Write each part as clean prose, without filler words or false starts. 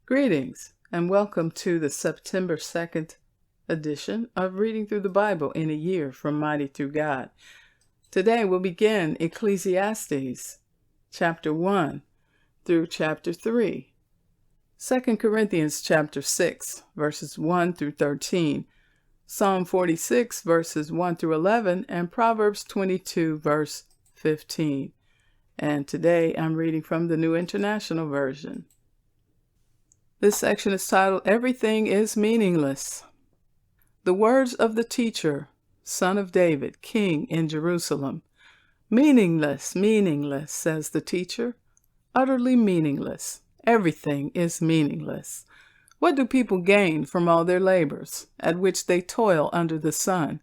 Greetings and welcome to the September 2nd edition of Reading Through the Bible in a Year from Mighty Through God. Today we'll begin Ecclesiastes chapter 1 through chapter 3, 2 Corinthians chapter 6 verses 1 through 13, Psalm 46 verses 1 through 11, and Proverbs 22 verse 15. And today I'm reading from the New International Version. This section is titled, Everything is Meaningless. The words of the teacher, son of David, king in Jerusalem. Meaningless, meaningless, says the teacher. Utterly meaningless. Everything is meaningless. What do people gain from all their labors, at which they toil under the sun?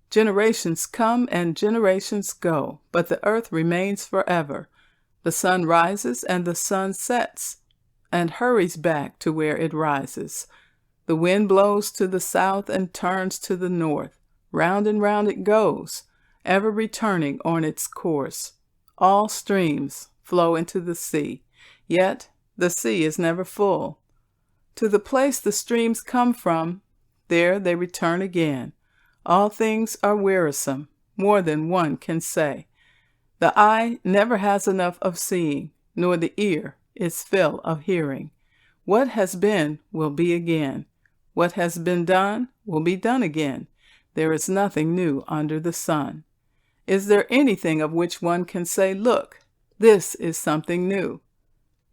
Generations come and generations go, but the earth remains forever. The sun rises and the sun sets, and hurries back to where it rises. The wind blows to the south and turns to the north. Round and round it goes, ever returning on its course. All streams flow into the sea, yet the sea is never full. To the place the streams come from, there they return again. All things are wearisome, more than one can say. The eye never has enough of seeing, nor the ear its fill of hearing. What has been will be again. What has been done will be done again. There is nothing new under the sun. Is there anything of which one can say, look, this is something new?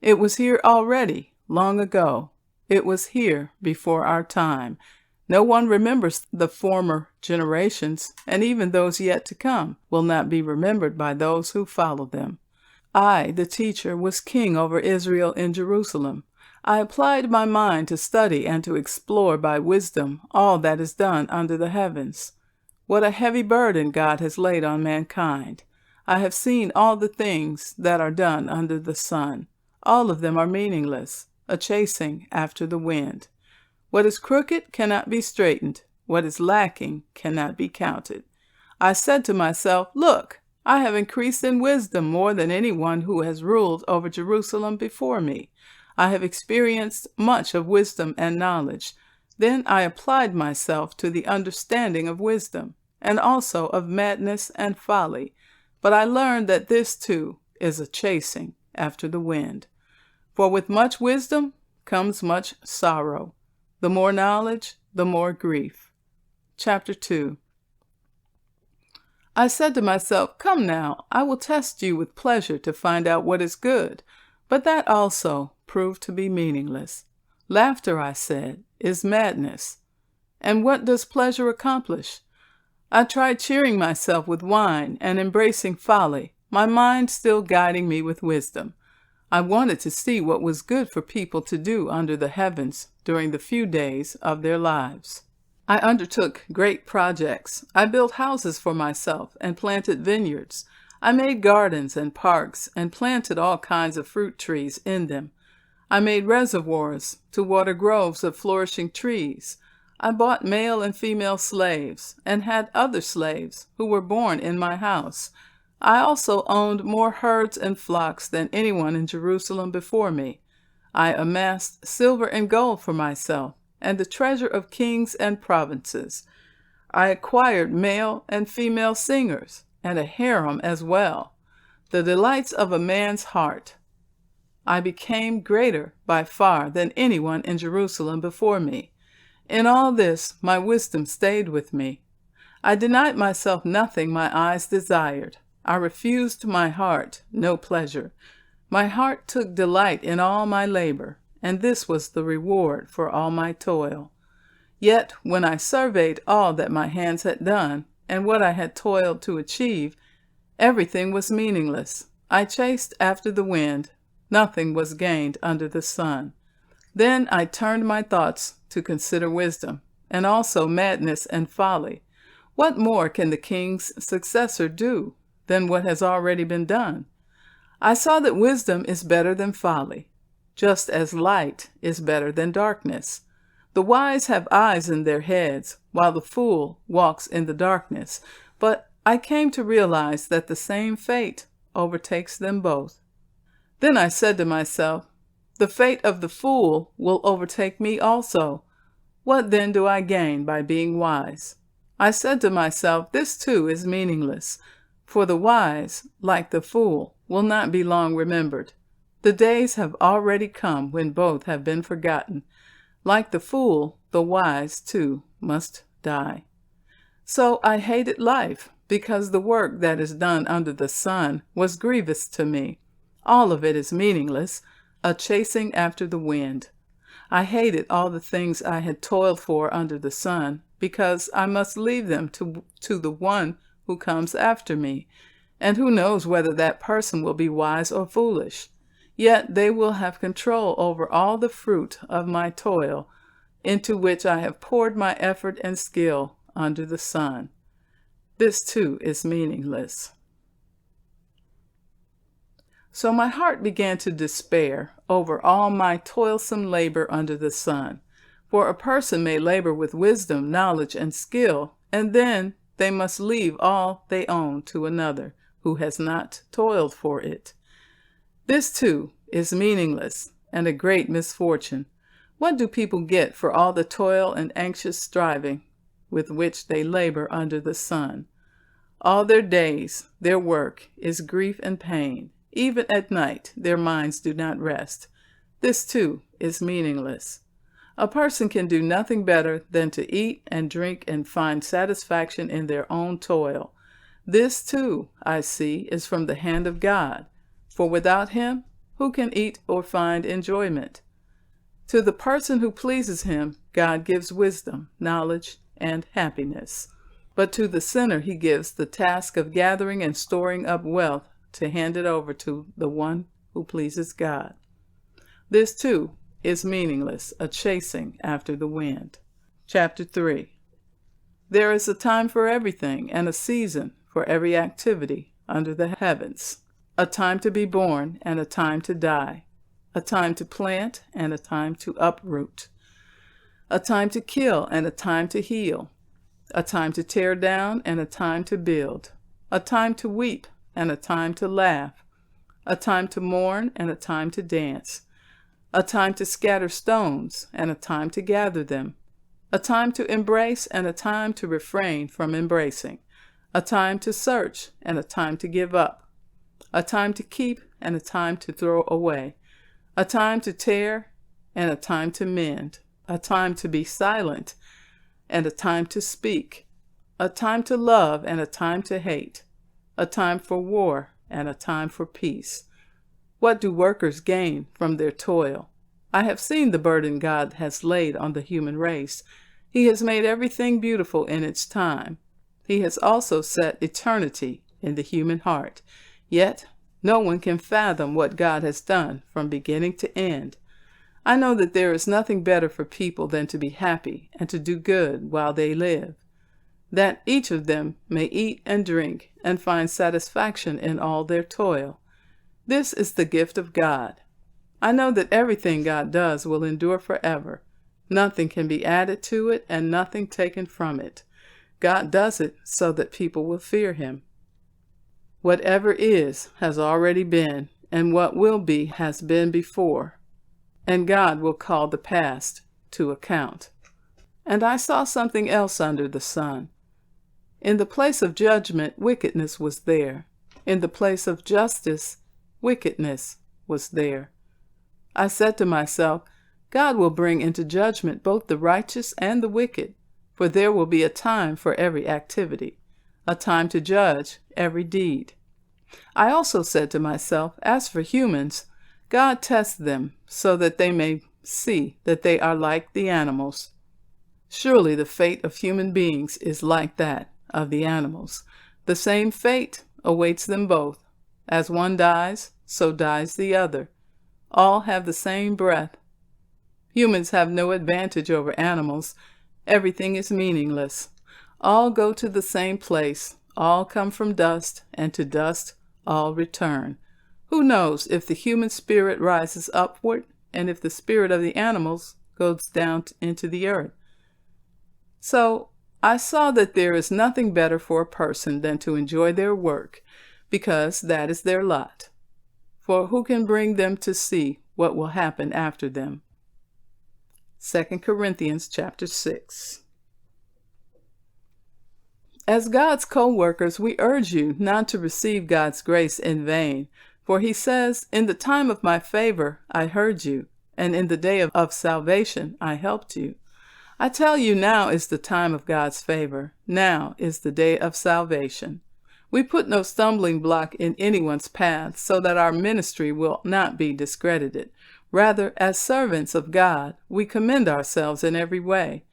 It was here already, long ago. It was here before our time. No one remembers the former generations, and even those yet to come will not be remembered by those who follow them. I, the teacher, was king over Israel in Jerusalem. I applied my mind to study and to explore by wisdom all that is done under the heavens. What a heavy burden God has laid on mankind. I have seen all the things that are done under the sun. All of them are meaningless, a chasing after the wind. What is crooked cannot be straightened. What is lacking cannot be counted. I said to myself, look, I have increased in wisdom more than anyone who has ruled over Jerusalem before me. I have experienced much of wisdom and knowledge. Then I applied myself to the understanding of wisdom, and also of madness and folly. But I learned that this too is a chasing after the wind. For with much wisdom comes much sorrow. The more knowledge, the more grief. Chapter 2. I said to myself, come now, I will test you with pleasure to find out what is good. But that also proved to be meaningless. Laughter, I said, is madness. And what does pleasure accomplish? I tried cheering myself with wine and embracing folly, my mind still guiding me with wisdom. I wanted to see what was good for people to do under the heavens during the few days of their lives. I undertook great projects. I built houses for myself and planted vineyards. I made gardens and parks and planted all kinds of fruit trees in them. I made reservoirs to water groves of flourishing trees. I bought male and female slaves and had other slaves who were born in my house. I also owned more herds and flocks than anyone in Jerusalem before me. I amassed silver and gold for myself, and the treasure of kings and provinces. I acquired male and female singers, and a harem as well, the delights of a man's heart. I became greater by far than anyone in Jerusalem before me. In all this, my wisdom stayed with me. I denied myself nothing my eyes desired. I refused my heart no pleasure. My heart took delight in all my labor, and this was the reward for all my toil. Yet when I surveyed all that my hands had done, and what I had toiled to achieve, everything was meaningless. I chased after the wind. Nothing was gained under the sun. Then I turned my thoughts to consider wisdom, and also madness and folly. What more can the king's successor do than what has already been done? I saw that wisdom is better than folly, just as light is better than darkness. The wise have eyes in their heads, while the fool walks in the darkness. But I came to realize that the same fate overtakes them both. Then I said to myself, The fate of the fool will overtake me also. What then do I gain by being wise? I said to myself, this too is meaningless, for the wise, like the fool, will not be long remembered. The days have already come when both have been forgotten. Like the fool, the wise, too, must die. So I hated life, because the work that is done under the sun was grievous to me. All of it is meaningless, a chasing after the wind. I hated all the things I had toiled for under the sun, because I must leave them to the one who comes after me, and who knows whether that person will be wise or foolish. Yet they will have control over all the fruit of my toil, into which I have poured my effort and skill under the sun. This too is meaningless. So my heart began to despair over all my toilsome labor under the sun. For a person may labor with wisdom, knowledge, and skill, and then they must leave all they own to another who has not toiled for it. This too is meaningless and a great misfortune. What do people get for all the toil and anxious striving with which they labor under the sun? All their days, their work is grief and pain. Even at night, their minds do not rest. This too is meaningless. A person can do nothing better than to eat and drink and find satisfaction in their own toil. This too, I see, is from the hand of God. For without him, who can eat or find enjoyment? To the person who pleases him, God gives wisdom, knowledge, and happiness. But to the sinner he gives the task of gathering and storing up wealth to hand it over to the one who pleases God. This too is meaningless, a chasing after the wind. Chapter 3. There is a time for everything, and a season for every activity under the heavens. A time to be born and a time to die. A time to plant and a time to uproot. A time to kill and a time to heal. A time to tear down and a time to build. A time to weep and a time to laugh. A time to mourn and a time to dance. A time to scatter stones and a time to gather them. A time to embrace and a time to refrain from embracing. A time to search and a time to give up. A time to keep and a time to throw away. A time to tear and a time to mend. A time to be silent and a time to speak. A time to love and a time to hate. A time for war and a time for peace. What do workers gain from their toil? I have seen the burden God has laid on the human race. He has made everything beautiful in its time. He has also set eternity in the human heart. Yet no one can fathom what God has done from beginning to end. I know that there is nothing better for people than to be happy and to do good while they live, that each of them may eat and drink and find satisfaction in all their toil. This is the gift of God. I know that everything God does will endure forever. Nothing can be added to it and nothing taken from it. God does it so that people will fear him. Whatever is has already been, and what will be has been before, and God will call the past to account. And I saw something else under the sun. In the place of judgment, wickedness was there. In the place of justice, wickedness was there. I said to myself, God will bring into judgment both the righteous and the wicked, for there will be a time for every activity, a time to judge every deed. I also said to myself, as for humans, God tests them so that they may see that they are like the animals. Surely the fate of human beings is like that of the animals. The same fate awaits them both. As one dies, so dies the other. All have the same breath. Humans have no advantage over animals. Everything is meaningless. All go to the same place. All come from dust, and to dust all return. Who knows if the human spirit rises upward, and if the spirit of the animals goes down into the earth? So I saw that there is nothing better for a person than to enjoy their work, because that is their lot. For who can bring them to see what will happen after them. 2 Corinthians chapter 6. As God's co-workers, we urge you not to receive God's grace in vain, for he says, "In the time of my favor I heard you, and in the day of salvation I helped you." I tell you, now is the time of God's favor. Now is the day of salvation. We put no stumbling block in anyone's path so that our ministry will not be discredited. Rather, as servants of God, we commend ourselves in every way,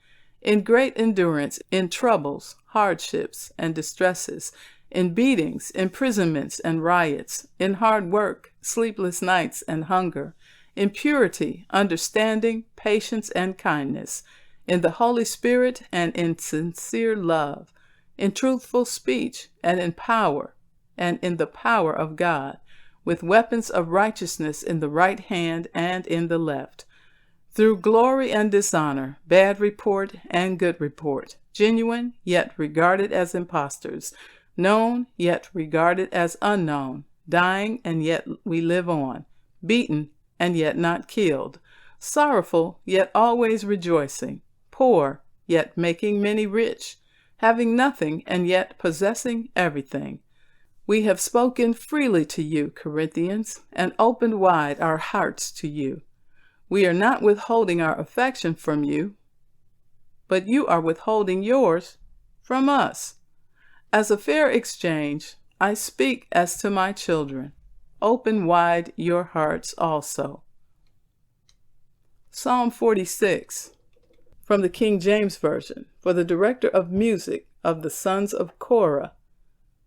in great endurance, in troubles, hardships, and distresses, in beatings, imprisonments, and riots, in hard work, sleepless nights, and hunger, in purity, understanding, patience, and kindness, in the Holy Spirit, and in sincere love, in truthful speech, and in power, and in the power of God, with weapons of righteousness in the right hand and in the left, through glory and dishonor, bad report and good report, genuine, yet regarded as impostors, known, yet regarded as unknown, dying, and yet we live on, beaten, and yet not killed, sorrowful, yet always rejoicing, poor, yet making many rich, having nothing, and yet possessing everything. We have spoken freely to you, Corinthians, and opened wide our hearts to you. We are not withholding our affection from you, but you are withholding yours from us. As a fair exchange, I speak as to my children. Open wide your hearts also. Psalm 46, from the King James Version, for the director of music of the sons of Korah,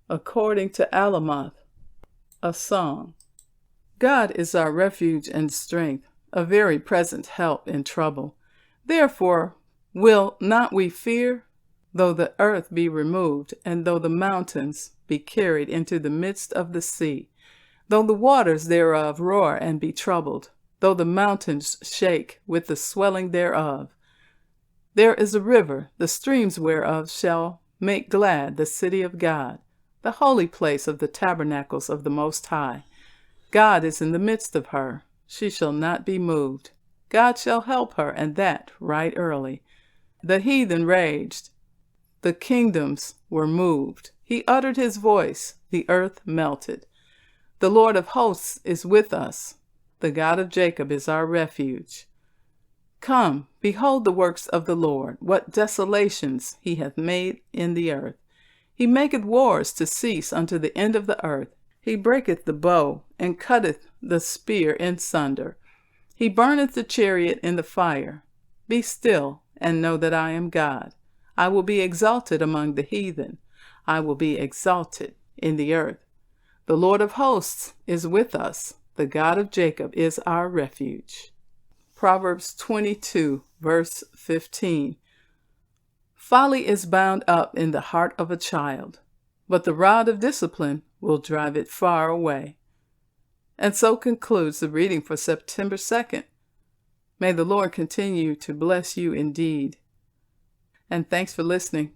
according to Alamoth, a song. God is our refuge and strength, a very present help in trouble. Therefore will not we fear, though the earth be removed, and though the mountains be carried into the midst of the sea, though the waters thereof roar and be troubled, though the mountains shake with the swelling thereof. There is a river, the streams whereof shall make glad the city of God, the holy place of the tabernacles of the Most High. God is in the midst of her. She shall not be moved. God shall help her, and that right early. The heathen raged. The kingdoms were moved. He uttered his voice. The earth melted. The Lord of hosts is with us. The God of Jacob is our refuge. Come, behold the works of the Lord, what desolations he hath made in the earth. He maketh wars to cease unto the end of the earth. He breaketh the bow, and cutteth the spear in sunder. He burneth the chariot in the fire. Be still, and know that I am God. I will be exalted among the heathen. I will be exalted in the earth. The Lord of hosts is with us. The God of Jacob is our refuge. Proverbs 22, verse 15. Folly is bound up in the heart of a child, but the rod of discipline will drive it far away. And so concludes the reading for September 2nd. May the Lord continue to bless you indeed. And thanks for listening.